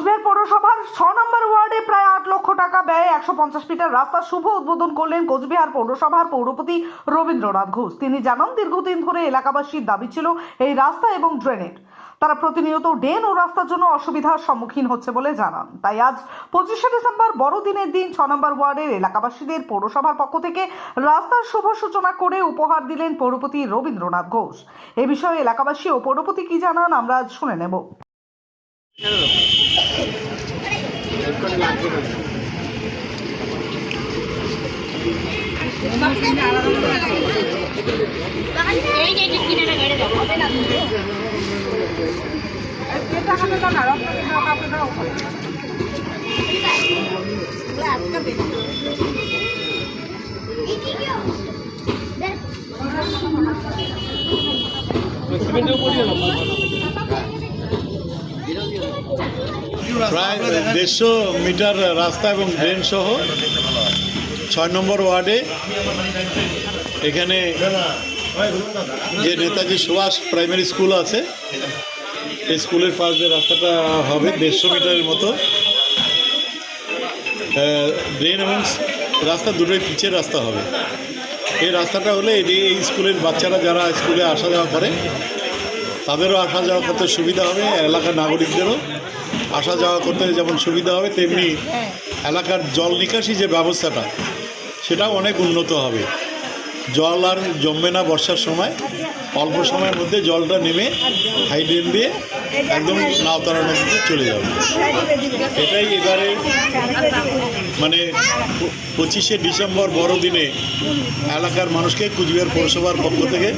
কোচবিহার পৌরসভার 6 নম্বর ওয়ার্ডে প্রায় 8 লক্ষ টাকা ব্যয়ে 150 মিটার রাস্তার শুভ উদ্বোধন করলেন কোচবিহার পৌরসভার পৌরপতি রবীন্দ্রনাথ ঘোষ। তিনি জানান, দীর্ঘদিন ধরে এলাকাবাসীর দাবি ছিল এই রাস্তা এবং ড্রেনের। তারা প্রতিনিয়ত ড্রেন ও রাস্তার জন্য অসুবিধার সম্মুখীন হচ্ছে বলে জানান। তাই আজ 25শে ডিসেম্বর বড়দিনের দিন 6 নম্বর ওয়ার্ডের এলাকাবাসীদের পৌরসভার পক্ষ থেকে রাস্তার শুভ সূচনা করে উপহার দিলেন পৌরপতি রবীন্দ্রনাথ ঘোষ। এ বিষয়ে এলাকাবাসী ও পৌরপতি কি জানান আমরা আজ শুনে নেব। প্রায় 150 মিটার রাস্তা এবং ড্রেন সহ 6 নম্বর ওয়ার্ডে এখানে যে নেতাজি সুভাষ প্রাইমারি স্কুল আছে, এই স্কুলের পাশ দিয়ে রাস্তাটা হবে 150 মিটারের মতো। ড্রেন এবং রাস্তা দুটোই পিচের রাস্তা হবে। এই রাস্তাটা হলে এই স্কুলের বাচ্চারা যারা স্কুলে আসা যাওয়া করে তাদেরও আসা যাওয়া করতে সুবিধা হবে, এলাকার নাগরিকদেরও আসা যাওয়া করতে যেমন সুবিধা হবে, তেমনি এলাকার জল নিকাশি যে ব্যবস্থাটা সেটাও অনেক উন্নত হবে। জল আর জমবে না বর্ষার সময়, অল্প সময়ের মধ্যে জলটা নেমে হাইড্রেন দিয়ে একদম নাওতারা নদীতে চলে যাবে। এটাই এবারে মানে 25শে ডিসেম্বর বড়দিনে এলাকার মানুষকে কুচবিহার পৌরসভার পক্ষ থেকে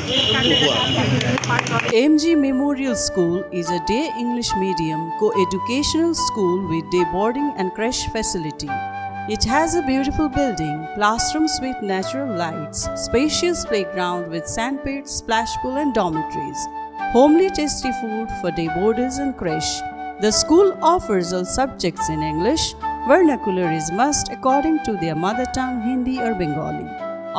উপহার। MG Memorial School is a day English medium co-educational school with day boarding and creche facility. It has a beautiful building, classrooms with natural lights, spacious playground with sandpit, splash pool and dormitories, homely tasty food for day boarders and creche. The school offers all subjects in English. Vernacular is must according to their mother tongue Hindi or Bengali.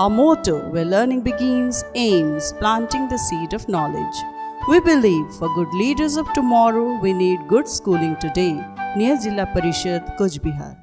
Our motto, where learning begins, aims planting the seed of knowledge. We believe for good leaders of tomorrow, we need good schooling today. Near Jilla Parishad, Coach Bihar.